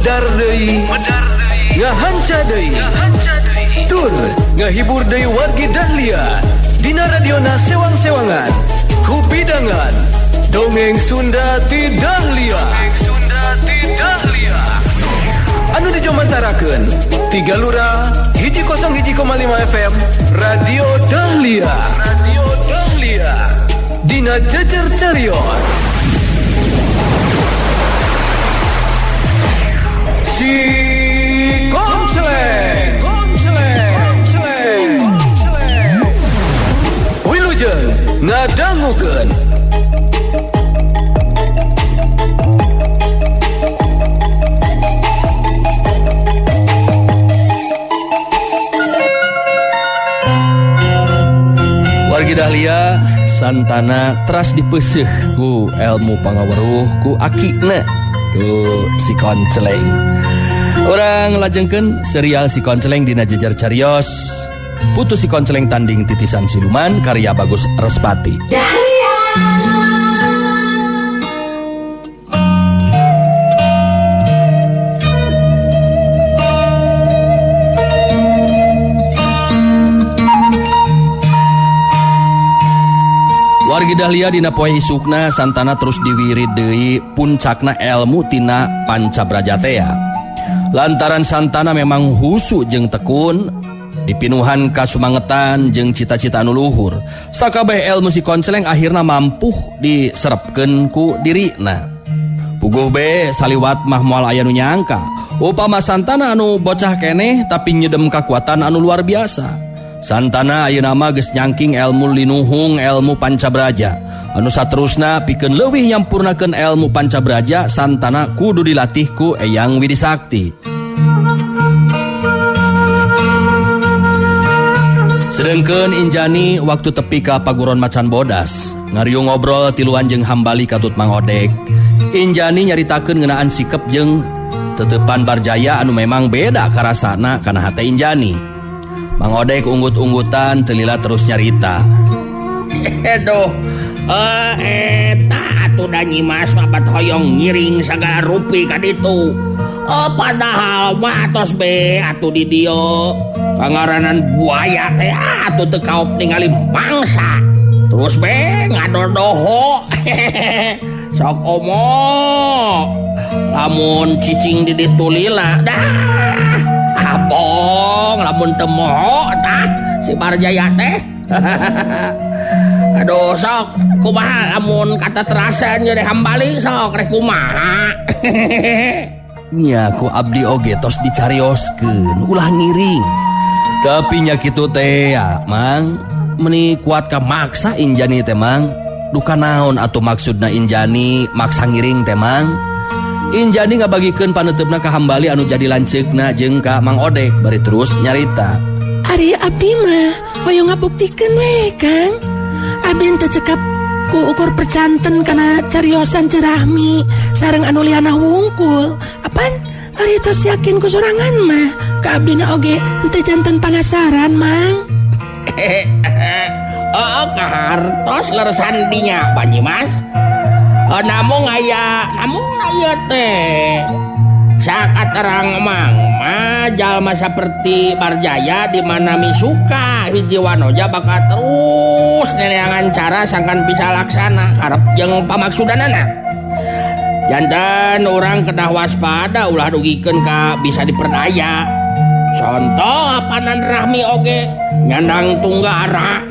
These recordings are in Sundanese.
medar deui, ngahanca deui, tur ngahibur deui wargi Dahlia dina radiona sewang-sewangan ku bidangan dongeng Sunda ti Dahlia. Anu dijomantarakeun 3 Lura 101,5 FM Radio Dahlia. Dina jejer carios si Konceleng Wilujeng ngadangukeun. Wargi Dahlia santana teras dipeuseuh ku ilmu pangaweruh ku akina ku si Konceleng. Urang lajengkeun serial si Konceleng dina jejer carios Putu si Konceleng tanding titisan siluman karya Bagus Respati. Wargi Dahlia dina poe isukna santana terus diwirid deui puncakna ilmu tina Pancabraja teh. Lantaran santana memang husu jeung tekun dipinuhan kasumangetan jeung cita-cita anu luhur. Sakabeh ilmu si Konceleng akhirna mampuh diserepkeun ku dirina. Puguh be saliwat mah moal aya nu nyangka upama santana anu bocah keneh tapi nyedem kakuatan anu luar biasa. Santana ayeuna mah geus nyangking ilmu linuhung ilmu Pancabraja. Anu saterusna pikeun leuwih nyampurnakeun ilmu Pancabraja santana kudu dilatih ku Eyang Widisakti. Sedengkeun Injani waktu tepi ka paguron Macan Bodas ngariung ngobrol tiluan jeung hambali katut Mang Odek. Injani nyaritakeun ngeunaan sikep jeung tetepan Barjaya anu memang beda karasana kana hate Injani. Mang Odek unggut-unggutan telila terus nyarita. Aduh, eta atuh da Nyimas mabat hoyong ngiring sagala rupi ka ditu. Padahal mah tos be atuh di dieu pangaranan buaya teh atuh teu kaop ningali mangsa. Terus be ngadodoho. Sok omong. Lamun cicing di ditu lila dah. Abong lamun temo tah si Barjaya teh. Aduh sok kumaha lamun kata terasan jadi hambali sok rek kumaha. Nya ku abdi oge tos dicarioskeun ulah ngiring. Tapi nya kitu teh ya Mang meuni kuat ka maksa Injani teh Mang. Duka naon atuh maksudna Injani maksa ngiring teh Mang? Injani ngabagikeun paneuteupna ka hambali anu jadi lanceukna jeung ka Mang Odek bari terus nyarita. Ari abdi mah hoyong ngabuktikeun we Kang. Abdi teu cekap ku ukur percanten kana cariosan Cerahmi sareng anu liana wungkul. Apan ari tos yakin ku sorangan mah ka abdina oge teu janten panasaran Mang. Kahartos leresan dinya Pak Nyimas. Namun aya teh sakaterang Mang mah jalma saperti Barjaya di mana misuka hiji wanoja bakal terus neneangan cara sangkan bisa laksana karep jeung pamaksudanana. Janten urang kedah waspada ulah dugikeun ka bisa diperdaya. Contoh apanan Rahmi oge nyandang tunggara.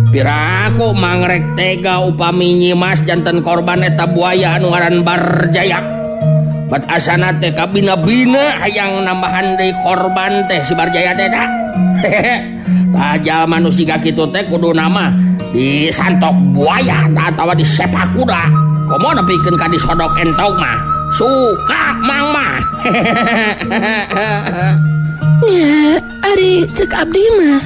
Piraku mangrek tega upami Nyimas janten korban eta buaya anu ngaran Barjaya. Bat asana teh kabina-bina hayang nambahan deui korban teh si Barjaya teh da. Tah jalma nu siga kitu teh kudu nama disantok buaya tah atawa disepak kuda. Komo nepikeun ka disodok entok mah. Suka Mang mah. Ya, ari cek abdi mah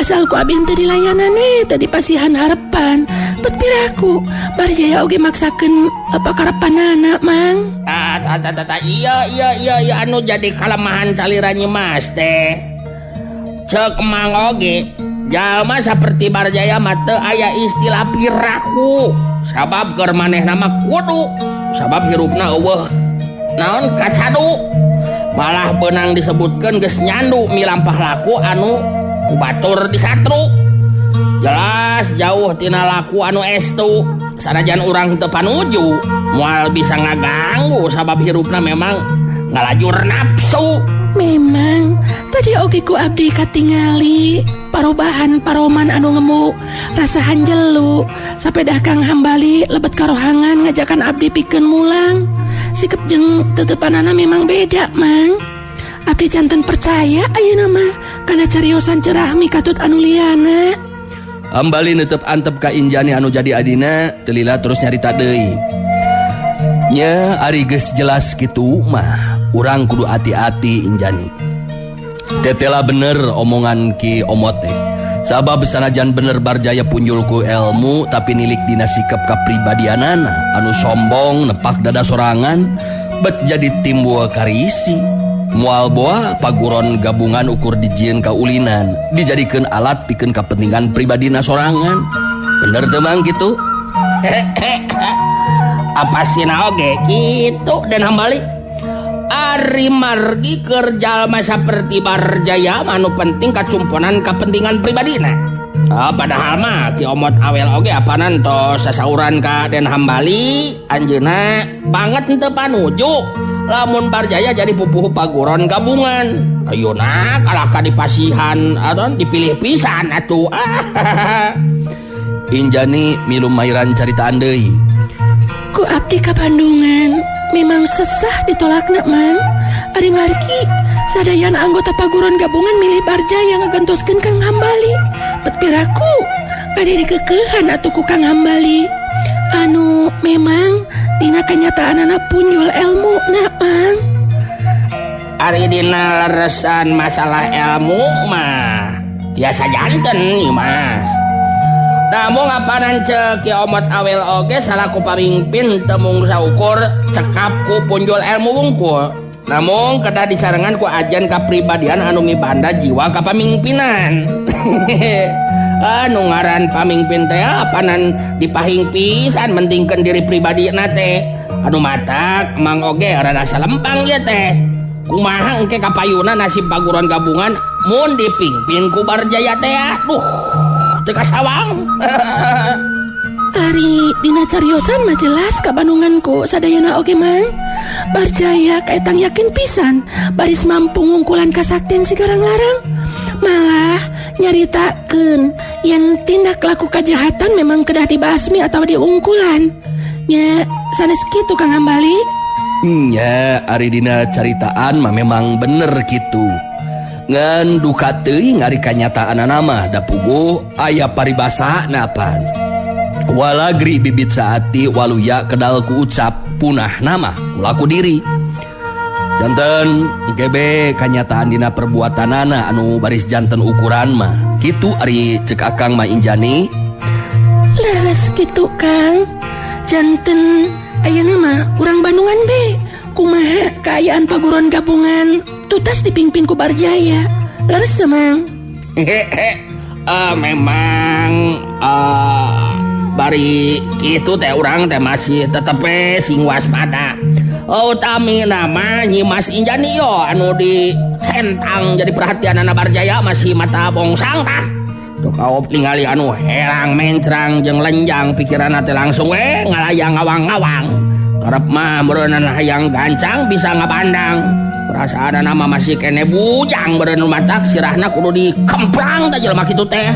asal ku abdi teu dilayanan we tadi pasihan harapan. Bet piraku Barjaya oge maksakeun apa karepanana Mang. Iya anu jadi kalemahan calira Nyimas teh. Cek Mang oge jalma saperti Barjaya mah teu aya istilah piraku. Sabab keur manehna mah kudu sabab hirupna eueuh naon kacadu. malah benang disebutkan geus nyandu milampah laku anu kubatur di satru. Jelas jauh tina laku anu estu, sanajan urang teu panuju moal bisa ngaganggu sabab hirupna memang ngalajur nafsu. Memang tadi oge ku abdi katingali parobahan paroman anu ngemu rasa hanjelu sapedah Kang Hambali lebet karohangan ngajakan abdi pikeun mulang. Sikep jeung tetepanana memang beda, Mang. Abdi janten percaya ayeuna mah kana cariosan Cerahmi katut anu liana. Hambali netep antep ka Injani anu jadi adina, telila terus nyarita deui. Nya ari geus jelas kitu mah urang kudu hati-hati Injani. Tetela bener omongan Ki Omot teh. Sabab sanajan bener Barjaya punjul ku ilmu tapi nilik dina sikap kapribadianana anu sombong nepak dada sorangan bet jadi timbul karisi. Moal boa paguron gabungan ukur dijieun kaulinan dijadikeun alat pikeun kapentingan pribadina sorangan. Bener teu Mang kitu? Apa sina oge kitu dan Hambali? Ari margi kerja saperti Barjaya anu penting kacumponan kepentingan pribadina. Padahal mah Ki Omot awel oge apanan tos sasauran ka Den Hambali anjeunna banget henteu panuju lamun Barjaya jadi pupuh paguron gabungan. Ayeuna kalah ka dipasihan atau dipilih pisan atuh. Injani milu mairan caritaan deui. Ku abdi ka Bandungan memang sesah ditolakna, Mang. Ari margi sadayan anggota paguron gabungan milih Barjaya ngagantoskeun Kang Hambali. Bet piraku bade dikeukehan atuh ku Kang Hambali. Anu memang dina kanyataanana punjul ilmu na, Mang. Ari dina leresan masalah ilmu mah tiasa janten nih Mas. Namun ngapanan cek Ki Omot awel oge salaku pamimpin temung saukur cekap ku punjul ilmu wungkul. Namun kedah disarengan ku ajan kapribadian anu mibanda jiwa kapamingpinan. Anu ngaran pamimpin teh apanan dipahing pisan mentingkeun diri pribadi teh. Anu matak emang oge rada salempang ya teh. Kumaha engke kapayuna nasib paguron gabungan mun dipingpin ku Barjaya teh. Duh, teu kasawang. Ari dina cariosan mah jelas ka Bandunganku sadayana oge, Mang. Barjaya kaetang yakin pisan baris mampu ngungkulan kasaktian sigarang larang. Malah nyaritakeun yen tindak laku kajahatan memang kedah dibasmi atau diungkulan. Nya sanes kitu Kang Hambali. Nya ari dina caritaan mah memang bener kitu. Ngan duka teuing ari kanyataanana mah da puguh aya paribasana pan. Walagri bibit saati waluya kedal ku ucap punah nama laku diri. Janten kebe kanyataan dina perbuatanana anu baris janten ukuran mah kitu ari cek Akang mah Injani. Leres kitu Kang. Janten ayeuna mah urang Bandungan be kumaha kaayaan paguron gabungan tutas dipingpin ku Barjaya. Leres teu, Mang? Memang bari kitu teh urang teh masih tetep sing waspada. Utami nama Nyi Mas Injani yo anu di centang jadi perhatian anak Barjaya masih mata bongsang tah. Tuh kau ningali anu herang mencrang jeung lenjang pikiranna teh langsung ngalayang ngawang-ngawang. Karep mah meureunna hayang gancang bisa ngabandang. Perasaan nama masih kene bujang beureun matak sirahna kudu dikemplang da jelema kitu teh.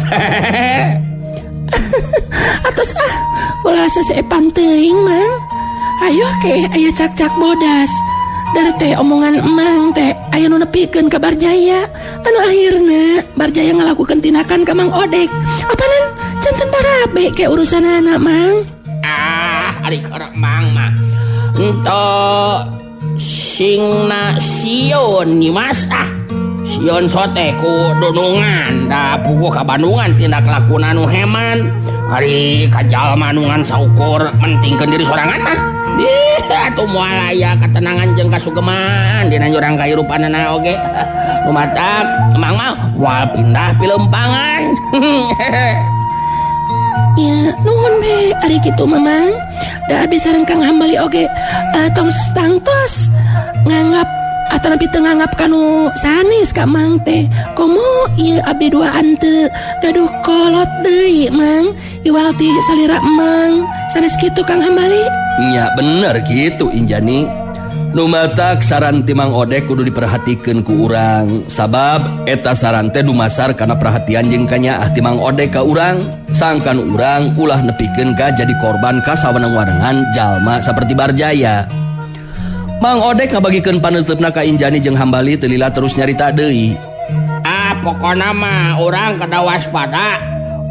Atos ulah sasepan teuing, Mang. Ayo ke aya cak-cak bodas. Dari teh omongan emang teh aya nu nepikeun ka Barjaya. Anu akhirna Barjaya ngalakukeun tindakan ka Mang Odek. Apanan janten barabe ke urusanana, Mang. Ari kerek Mang mah. Ento singna sieun Nyi Mas sieun sote ku dunungan da puguh ka Bandungan tindak lakuna nu heman. Ari kajalma nu ngan saukur mentingkeun diri sorangan mah. Atuh moal aya katenangan jeung kasugeman dina nyurang kahirupanana oge. Lumatak emang mah moal pindah pilempangan. Ya, nuhun be ari kitu Mamang. Da abdi sareng Kang Hambali oge tong stangtos nganggap tapi tenganggap kanu sanis Kak Mang teh. Komo ieu abdi duaan teu gaduh kolot deui Mang. Iwalti salira Mang. Sanes kitu Kang Hambali. Nya bener gitu Injani. Nu matak saran ti Mang Odek kudu diperhatikeun ku urang. Sabab eta saran teh dumasar kana perhatian jeung kanyaah ti Mang Odek ka urang. Sangkan urang ulah nepikeun ka jadi korban ka saweneng-wenengan jalma saperti Barjaya. Mang Odek ngabagikeun paneutupna ka Injani jeung Hambali teu lila terus nyarita deui. Pokona mah urang kada waspada.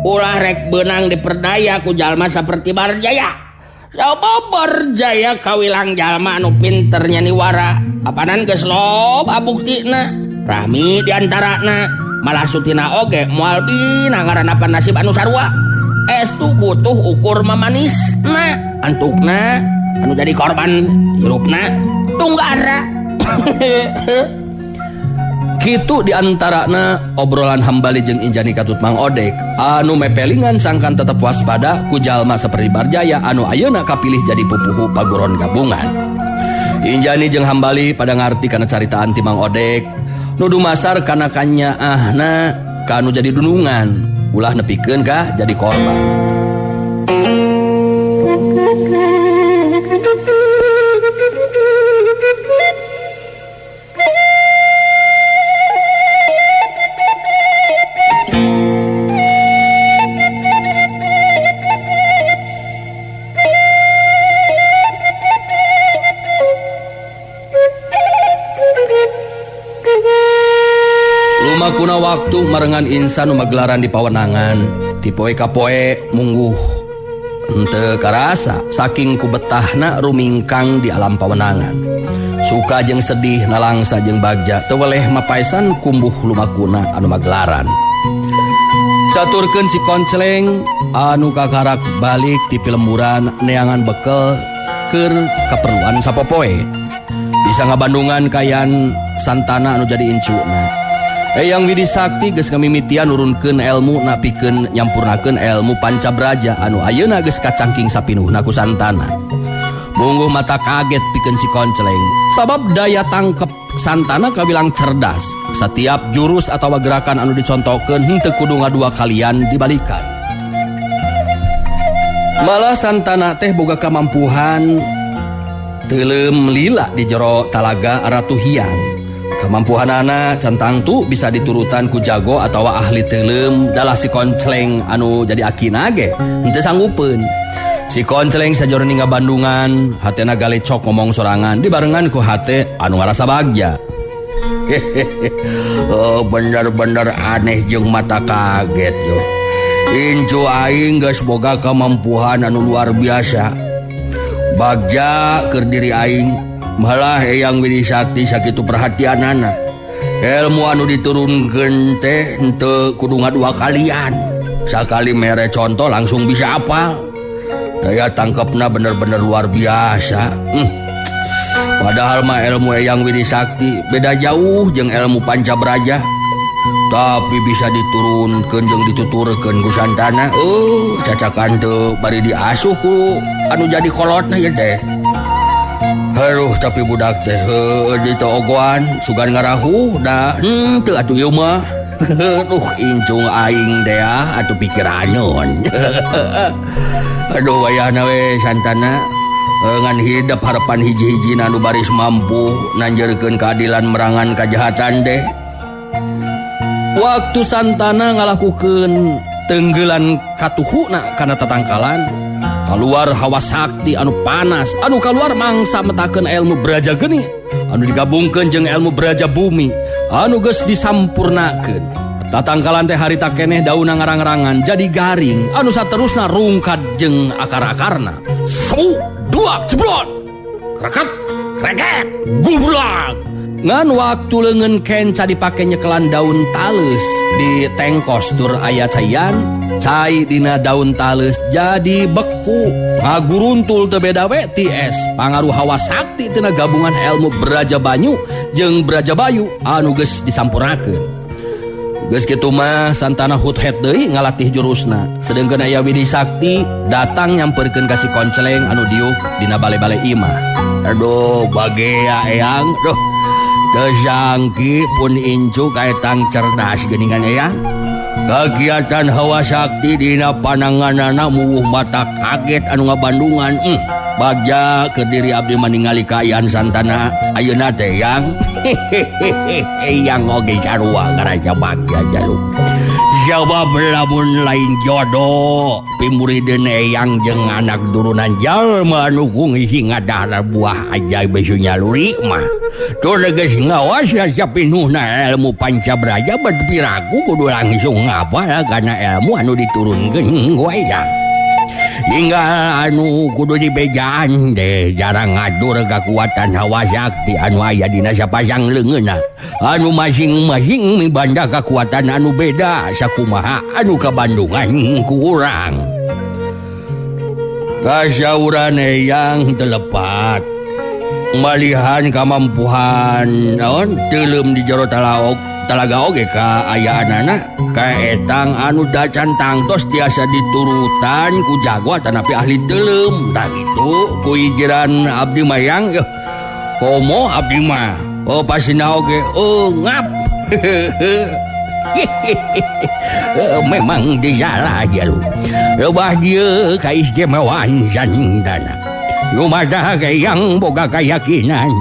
Ulah rek beunang diperdaya ku jalma saperti Barjaya. Sabab Barjaya kawilang jalma anu pinter nyaniwara. Apanan geus loba buktina. Rahmi diantarana malah sutina oge moal bina ngaranapan nasib anu sarua. Estu butuh ukur mamanisna. Antukna anu jadi korban hirupna tunggara. Kitu diantarana obrolan Hambali jeung Injani katut Mang Odek anu mepelingan sangkan tetep waspada ku jalma saperti Barjaya anu ayeuna kapilih jadi pupuhu paguron gabungan. Injani jeung Hambali pada ngarti kana caritaan ti Mang Odek nu dumasar kana kanyaahna kanu jadi dunungan ulah nepikeun ka jadi korban. Lumakuna waktu marengan insan nu magelaran di pawenangan ti poe ka poe mungguh henteu karasa saking ku betahna rumingkang di alam pawenangan. Suka jeung sedih nalangsa jeung bagja teu weleh mapaesan kumbuh lumakuna anu magelaran. Saturkeun si Koncleng anu kakarak balik ti pilemburan neangan bekel keur kaperluan sapopoe. Bisa ngabandungan kayan santana anu jadi incuna. Eyang Widi Sakti geus ngamimitian nurunkeun elmu napikeun nyampurnakeun elmu Pancabraja anu ayeuna geus kacangking sapinuhna ku santana. Mungguh mata kaget pikeun si Koncleng sabab daya tangkep santana kabilang cerdas. Setiap jurus atawa gerakan anu dicontohkeun henteu kudu ngadua kalian dibalikan. Malah santana teh boga kamampuhan teuleum lila di jero talaga Ratu Hyang. Kamampuhanana cantang tu bisa diturutan ku jago atau ahli teuleum dalah si Koncleng anu jadi akina ge henteu sanggupeun. Si Koncleng sajeur ningga Bandungan hatena galecok ngomong sorangan dibarengan ku hate anu ngarasa bagja. Oh, bener-bener aneh jeung mata kaget yo. Incu aing geus boga kamampuhan anu luar biasa. Bagja keur diri aing malah Eyang Widi Sakti sakitu perhatianana. Ilmu anu diturunkeun teh henteu kudu ngadua kalian. Sakali mere contoh langsung bisa apal. Daya tangkepna bener-bener luar biasa. Padahal mah ilmu Eyang Widi Sakti beda jauh jeung ilmu Pancabraja. Tapi bisa diturunkeun jeung dituturkeun ku santana. Cacakan teu bari diasuh ku anu jadi kolotna ieu teh. Haruh tapi budak teh di ogoan sugan ngarahu da teu atuh ieu mah. Duh incung aing deh atuh pikiranyon. Aduh wayahna we santana ngan hidup harapan hiji-hijina anu baris mampu nanjeurkeun keadilan merangan kajahatan deh. Waktu santana ngalakukeun tenggelan katuhuna kana tatangkalan keluar hawa sakti anu panas anu keluar mangsa metakeun ilmu Braja Geni anu digabungkeun jeung ilmu Braja Bumi anu geus disampurnakeun. Tatangkalan teh harita keneh daunna ngarang-rangan jadi garing anu saterusna rungkad jeung akar-akarna. Su dua ceblon krakat kreket gubrak. Ngan waktu leungeun kenca dipake nyekelan daun tales di tengkos tur aya cayan cai dina daun tales jadi beku ngaguruntul teu beda we ti es pangaruh hawa sakti tina gabungan ilmu Braja Banyu jeung Braja Bayu anu geus disampurnakeun. Geus kitu mah santana hut-het deui ngalatih jurusna sedengkeun aya Widi Sakti datang nyamperkeun ka si Koncleng anu diuk dina bale-bale imah. Aduh bagea Eyang, duh Tesangki pun incu kaetang cerdas geuningan ya. Kagiatan hawa sakti dina pananganana muwuh mata kaget anu ngabandungan. Bagja ke diri abdi meningali kaayaan santana ayeuna teh yang. Yang oge sarua ngaraja bagja jaluk. Jawab lamun lain jodoh pimurideun eyang jeung anak turunan jalma anu ngisi ngadahar buah ajaib besu nyaluri mah tur geus ngawas sapinuhna ilmu pancabraja berpiraku kudu langsung ngapal kana ilmu anu diturunkeun ku eyang. Ninggal anu kudu dibejaan deh jarang ngadur kekuatan hawa sakti anu aya dina sapasang leungeunna anu masing-masing mibanda kekuatan anu beda sakumaha anu kabandungan ku urang. Kasauran eyang telepat malihan kamampuhan naon teuleum di jero talaga oge ka ayaanana kaetang anu dacan tangtos tiasa diturutan ku jago tanapi ahli teuleum tah kitu ku ijiran abdi mayang komo abdi mah pasina oge ngap. Memang disalah aja lu lobah dieu kaistimewaan santana lumadah yang boga keyakinan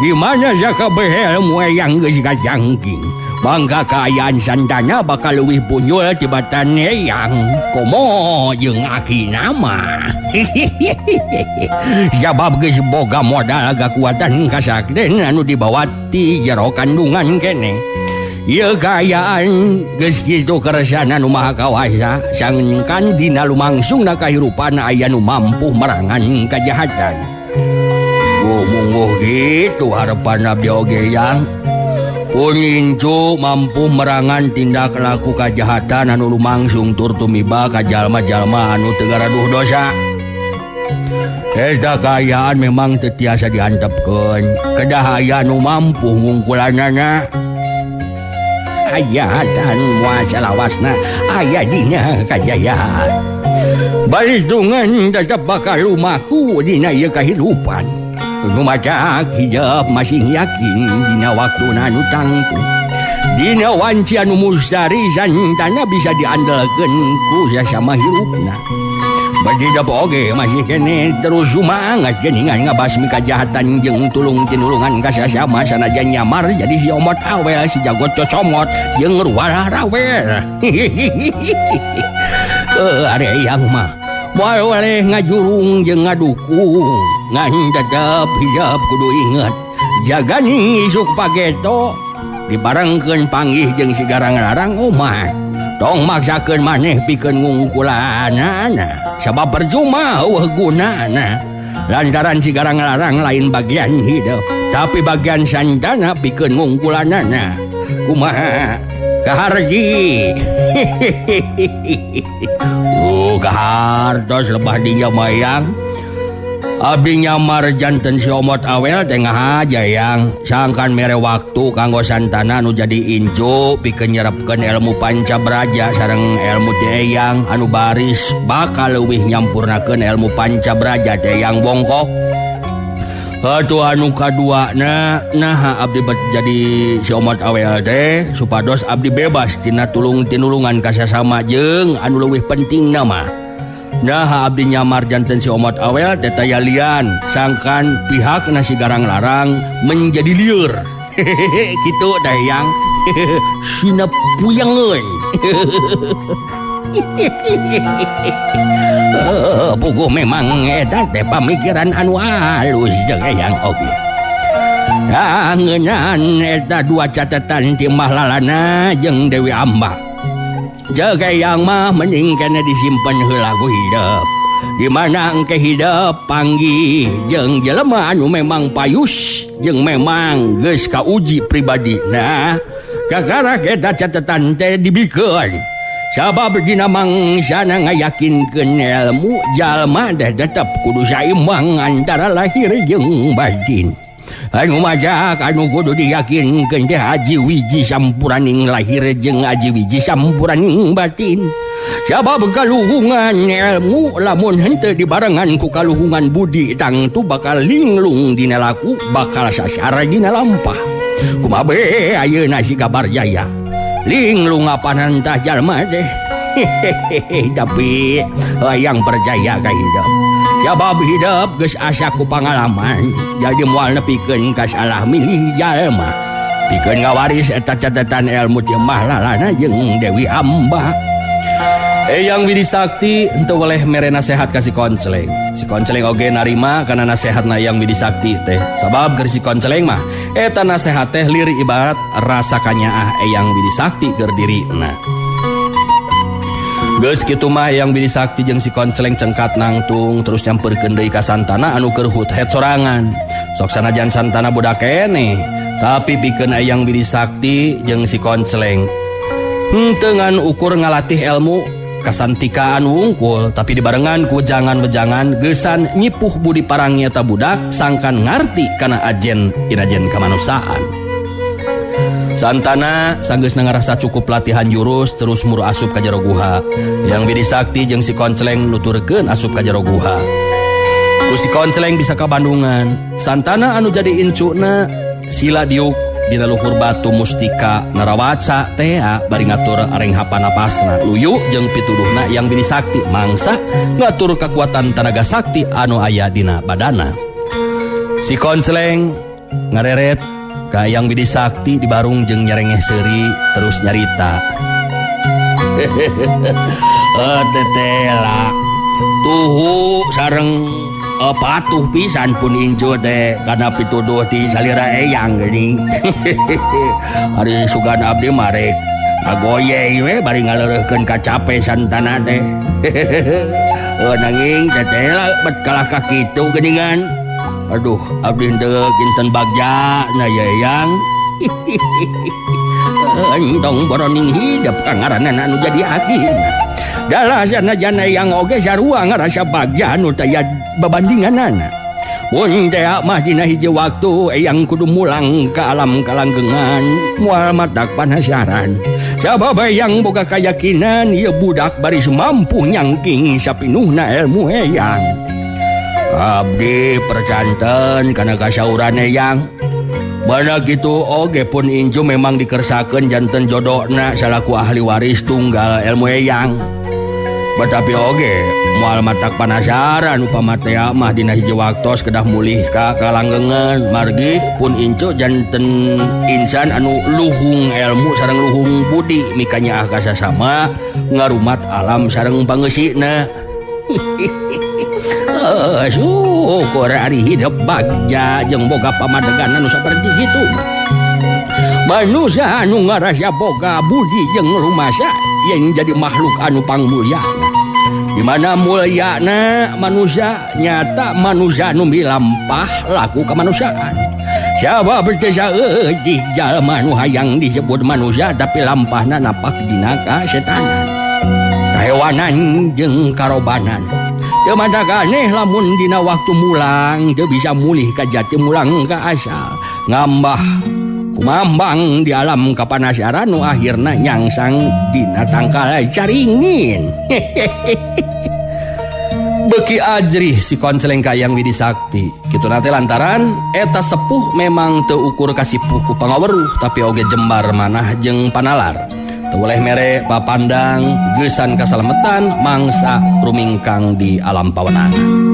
di mana sakabeh ilmu yang geus kacangking bangga kaayaan santana bakal leuwih punyul tibatan eyang komo jeung akina mah. Sabab geus boga modal kakuatan kasakden anu dibawa ti jero kandungan keneh. Ieu kaayaan geus kitu keresan anu maha kawasa sangkan dina lumangsungna kahirupan aya nu mampu merangan kajahatan. Mungguh gitu harapan abdi oge yang pun incu mampu merangan tindak laku kajahatan anu lumangsung tur tumiba ka jalma-jalma anu teu ngaraduh dosa. Eta kaayaan memang teu tiasa diantepkeun kedah aya nu mampu ngungkulanana. Kajahatan muasa lawasna aya dina kajayaan. Balitungan tetep bakal lumaku dina ieu kahirupan. Rumacak hidup masih yakin dina waktuna anu tangtu. Dina wanci anu mustari santana bisa diandalkeun ku sasama hirupna. Bajidap oge masih kene terus sumangat geuningan ngabasmi kajahatan jeung tulung-tinulungan ka sasama sanajan nyamar jadi si omot awel si jago cocomot jeung ruwah rawel. Are yang mah moal waleh ngajurung jeung ngadukung ngan tetep hidup kudu inget jaganing isuk pageto dibarengkeun panggih jeung si garang-larang omah tong maksakeun maneh pikeun ngungkulanana sabab percuma eueuh gunana lantaran si garang-larang lain bagian hidup tapi bagian santana pikeun ngungkulanana kumaha kaharji. Kahartos lebah dinya mayang abdi nyamar janten si omot awel tengah aja yang sangkan mere waktu kanggo santana anu jadi incu pikeun nyerepkeun ilmu pancabraja sareng ilmu teh eyang anu baris bakal leuwih nyampurnakeun ilmu pancabraja teh eyang bongkok. Atu anu kaduana nah abdi jadi si omot awel teh supados abdi bebas tina tulung-tinulungan ka sasama jeung anu leuwih penting nama. Nah abdi nyamar janten si omot awel teh taya lian sangkan pihakna si garang-larang menjadi lieur. Kitu teh yang sina puyangeun. Puguh memang eta teh pamikiran anu halus jeung eyang oge. Ngeunaan eta dua catatan ti Mahlalana jeung Dewi Amba. Jeung eyang mah mending kena disimpen heula ku hidup. Di mana engke hidup panggih jeung jelema anu memang payus jeung memang geus kauji pribadina. Kakara eta catatan teh dibikeun. Sabab dina mangsana ngayakinkeun ilmu jalma teh tetep kudu saimbang antara lahir jeung batin. Anu majak anu kudu diyakinkeun teh aji wiji sampuraning lahir jeung aji wiji sampuraning batin. Sabab kaluhungan ilmu lamun henteu dibarengan ku kaluhungan budi tangtu bakal linglung dina laku bakal sasar dina lampah. Kumaha be ayeuna si Barjaya linglung apanan tah jalma deh. Tapi hayang percaya ka hidup. Sabab hidup geus asa ku pangalaman. Jadi moal nepikeun ka salah milih jalma. Pikeun ngawaris eta catatan ilmu teh mahlalana jeung Dewi Hamba. Eyang Widi Sakti henteu oleh mere nasehat ka si Konceleng. Si Konceleng oge narima kana nasehatna Eyang Widi Sakti teh. Sabab keur si Konceleng mah eta nasehat teh lir ibarat rasa kanyaah Eyang Widi Sakti keur dirina. Geus kitu mah Eyang Widi Sakti jeung si Konceleng cengkat nangtung terus nyamperkeun deui ka Santana anu keur hut-het sorangan. Sok sanajan Santana budak keneh, tapi pikeun Eyang Widi Sakti jeung si Konceleng henteu ngan ukur ngalatih ilmu kasantikaan wungkul, tapi dibarengan ku jangan-bejangan geusan nyipuh budi parang eta budak sangkan ngarti kana ajen inajen kamanusaan. Santana sanggeus ngarasa cukup latihan jurus terus muru asup ka jero guha. Eyang Widi Sakti jeung si Konceleng nuturkeun asup ka jero guha. Ku si Konceleng bisa ka Bandungan. Santana anu jadi incuna sila diuk dina luhur batu mustika narawaca teh bari ngatur arenghapan napasna luyu jeung pituduhna Eyang Widi Sakti mangsa ngatur kekuatan tenaga sakti anu aya dina badana. Si Konceleng ngareret ka Eyang Widi Sakti di barung jeung nyarengeh seuri terus nyarita. Tetela tuhu sareng patuh pisan pun injo teh kana pituduh ti salira Eyang geuning. Ari sugan abdi marek ngagoye we bari ngaleureukkeun ka cape Santana teh. Nanging tetela bet kalah ka kitu geuningan. Aduh abdi henteu kinten bagja na Eyang. Entong boroning hidup ka ngaranna anu jadi agina. Dalasana jana yang oge sarua ngarasa bagja anu taya babandinganana. Mun teh mah dina hiji waktu Eyang kudu mulang ka alam kalanggengan moal matak panasaran. Sabab Eyang boga kayakinan ieu budak bari mampu nyangking sapinuhna ilmu Eyang. Abdi percanten kana kasauran Eyang. Bana kitu oge pun inju memang dikersakeun janten jodohna salaku ahli waris tunggal ilmu Eyang. Tapi oge moal matak panasaran upama teh mah dina hiji waktos kedah mulih ka kalanggengan margi pun incu janten insan anu luhung ilmu sareng luhung budi mikanya ka sasama ngarumat alam sareng pangeusina. Syukur ari hidup bagja jeung boga pamadegan anu saperti kitu. Manusia anu ngarasa boga budi jeung rumasa yang jadi makhluk anu pangmulia. Di mana mulyana manusia nyata manusia anu milampah laku kemanusiaan. Sabab bertesa eueuh jalma anu hayang disebut manusia tapi lampahna napak dina kasetanan. Kahewanan jeung karobanan. Teu madaganeh lamun dina waktu mulang teu bisa mulih ka jati mulang ka asal. Ngambah kumambang di alam kapanasaran nu akhirna nyangsang dina tangkal caringin. Beki ajrih si Konceleng ka Eyang Widi Sakti. Kitu nate lantaran eta sepuh memang teu ukur kasipuh ku pangaweruh tapi oge jembar manah jeung panalar. Teu boleh mere papandang geusan kasalametan mangsa rumingkang di alam pawenangan.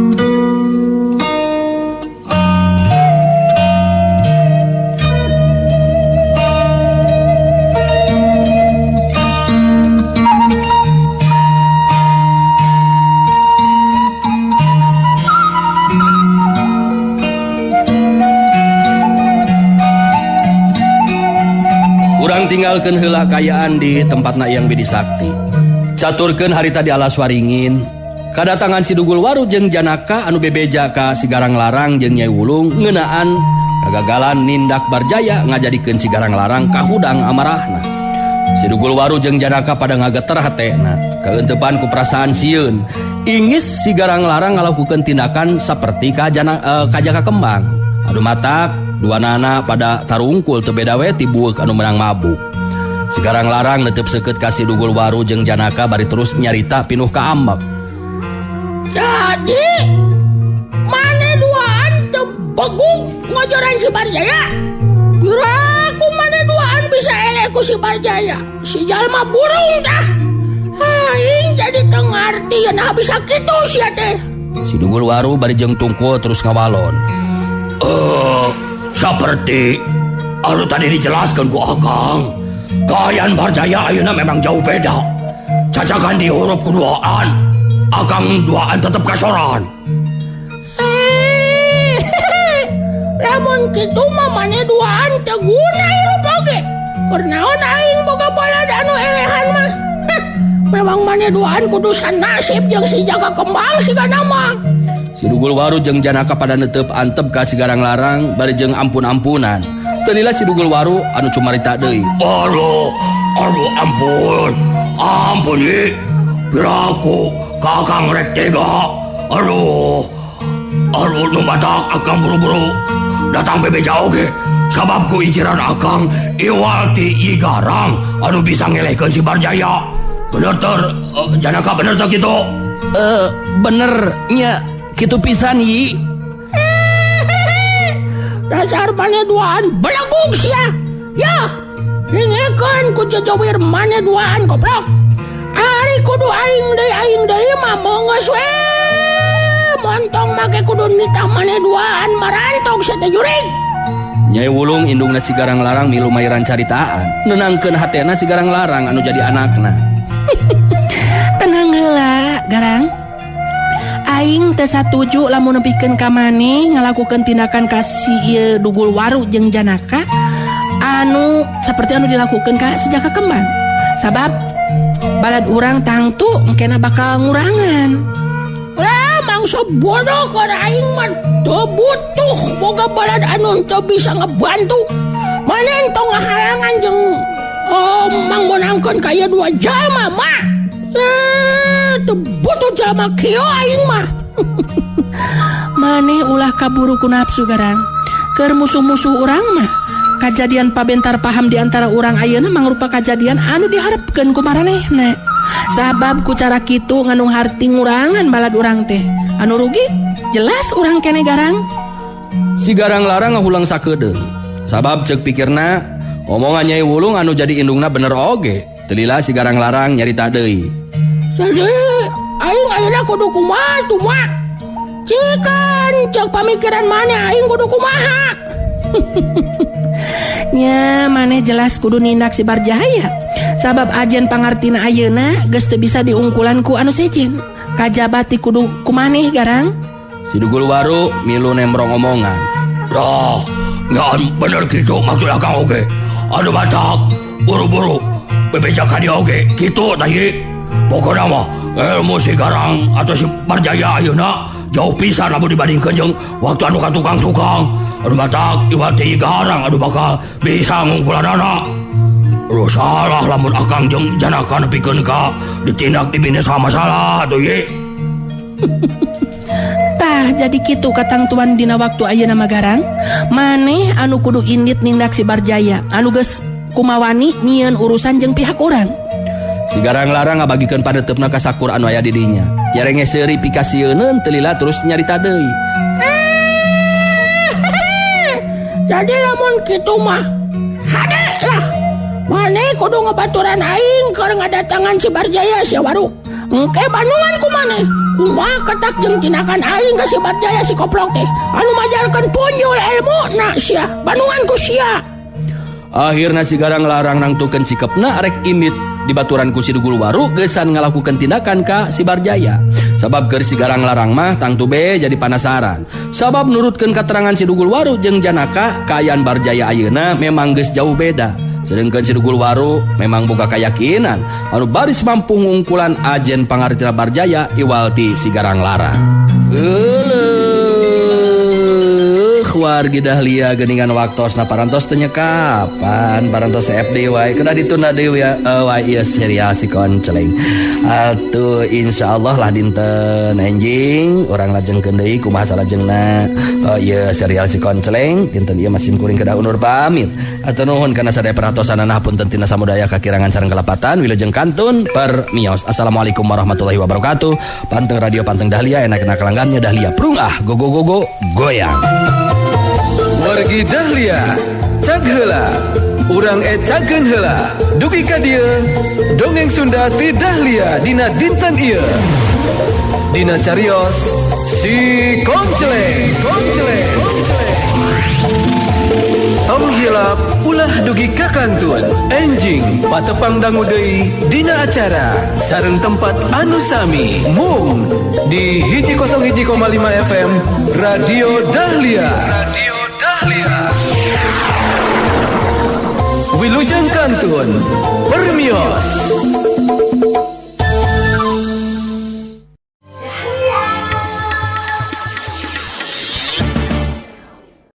Tinggalkeun heula kayaan di tempatna Eyang Widi Sakti. Caturkeun harita di alas waringin. Kadatangan si Dugul Waru jeung Janaka anu bebeja ka si Garang Larang jeung Nyai Wulung ngeunaan kagagalan nindak Barjaya ngajadikeun si Garang Larang kahudang amarahna. Si Dugul Waru jeung Janaka pada ngageter hatena kaeuntepan ku perasaan sieun. Ingis si Garang Larang ngalakukeun tindakan saperti ka Jaka Kembang. Adu matak dua nana pada tarungkul teu beda we ti bueuk anu menang mabuk. Si Garang Larang netep seukeut ka si Dugul Waru jeung Janaka bari terus nyarita pinuh ka ambek. Jadi mane duaan teu begung ngojoran si Barjaya? Yura Barjaya si jalma burung tah. Aing jadi tengarti ya bisa kitu sia teh. Si Dugul Waru bari jeung Tungkul terus ngawalon. Seperti anu tadi dijelaskan ku Akang, Kayan Barjaya ayeuna memang jauh beda. Cacakan di huruf keduaan, Akang duaan tetep kasoran. Lamun kitu mah maneh duaan teu guna hirup oge. Kurnaon aing boga balad anu elehan mah. Memang maneh duaan kudu nasib jeung si jaga kembang sigana mah. Si Dugul Waru jeung Janaka pada netep antep ka si Garang Larang bari jeung ampun-ampunan. Teu lila si Dugul Waru anu cumarita deui. Aduh, ampun ye. Piraku Kakang rek tega. Aduh, nu badak Akang buru-buru datang bebeja oge. Sabab ku ijiran Akang iwal ti I Garang anu bisa ngelehkeun si Barjaya. Bener Janaka bener teh kitu? Bener nya kitu pisan Yi. Dasar maneh duaan belegug sia. Ya, ningekeun ku jojowir maneh duaan goblok. Ari kudu aing deui mah mongos we. Montong make kudu nitah maneh duaan marantog sia teh jurig. Nyai Wulung indungna si Garang Larang milu mairan caritaan. Nenangkeun hatena si Garang Larang anu jadi anakna. Tenang heula, Garang. Aing teu satuju lamun nepikeun ka maneh ngalakukeun tindakan ka si ieu Dugul Waru jeung Janaka anu saperti anu dilakukeun ka si Jaka Kembang. Sabab balad urang tangtu engkena bakal ngurangan. Lah mangsa bodoh kana aing mah teu butuh boga balad anu teu bisa ngebantu. Maneh tong ngahalangan jeung mangmonangkeun ka ieu dua jalma mah. Teu butuh jalma kieu aing mah. Maneh ulah kaburu ku nafsu, Garang. Keur musuh-musuh urang mah kajadian pabentar paham di antara urang ayeuna mangrupa kajadian anu diharepkeun ku maranehna. Sabab ku cara kitu nganu harti ngurangan balad urang teh. Anu rugi jelas urang kene, Garang. Si Garang Larang ngahulang sakedeung. Sabab ceuk pikirna omongan Nyai Wulung anu jadi indungna bener oge. Teu lila si Garang Larang nyarita deui. Jadi aing ayeuna kudu kumaha tuh mah? Cikan cek pamikiran maneh aing kudu kumaha? Nya maneh jelas kudu nindak si Barjaya. Sabab ajen pangartina ayeuna geus teu bisa diungkulan ku anu sejen. Kajabat ti kudu kumaneh, Garang. Si Dugul Waru milu nembrong omongan. Dah, ngan bener gitu maksud Akang oge. Anu batak buru-buru bebeja ka dia oge. Kitu tah ye. Pokona mah ilmu si Garang atau si Barjaya ayeuna jauh pisan lamun dibandingkeun jeung waktu anu ka tukang-tukang. Anu batak iwal ti Garang anu bakal bisa ngungkulanana. Lu salah lamun Akang jeung Janaka nepikeun ka ditindak dibina sama masalah atuh ye. Tah jadi kitu katang tuan dina waktu ayeuna mah, Garang. Maneh anu kudu indit nindak si Barjaya anu geus kumawani nyieun urusan jeung pihak urang. Si Garang Larang ngabagikeun padetepna ka sakur anu aya di dinya. Jarenge seuri pikasieun teu lila terus nyarita deui. Jadi lamun kitu mah hade lah. Maneh kudu ngebaturan aing keur ngadatangan si Barjaya si Waru. Engke banungan ku maneh. Kumaha ketak jeung tindakan aing ka si Barjaya si koplok teh. Anu majalkeun punjul ilmuna sia. Banungan ku sia. Akhirna si Garang Larang nangtukeun sikepna arek imit di baturan ku si Dugul Waru geusan ngalakukeun tindakan ka si Barjaya. Sabab keur si Garang Larang mah tangtu be jadi panasaran. Sabab nurutkeun katerangan si Dugul Waru jeung Janaka kaayaan Barjaya ayeuna memang geus jauh beda. Sedengkeun si Dugul Waru memang boga kayakinan anu baris mampu ngungkulan ajen pangartina Barjaya iwal ti si Garang Larang. Wargi Dahlia geningan waktosna parantos teu kapan parantos FD wae kena ditunda deui wae ieu serial si Konceleng. Atuh insyaallah lah dinten enjing urang lajengkeun deui kumaha salajengna ieu serial si Konceleng dinten ieu masim kuring kedah undur pamit. Atuh nuhun kana sadaya perhatosanana hapunten tina samudaya kakirangan sareng kelapatan wilujeng kantun permios. Assalamualaikum warahmatullahi wabarakatuh. Panteng radio Panteng Dahlia enak-enak langgannya Dahlia prung go go go go goyang. Wargi Dahlia, cag heula Urang ecakeun heula. Dugi ka dieu dongeng Sunda ti Dahlia dina dinten ieu. Dina carios si Kongceleng. Tong hilap ulah dugi ka kantun. Enjing patepang dangu deui dina acara sareng tempat anu sami mung di 101,5 FM Radio Dahlia. Wilujeng Kantun Permio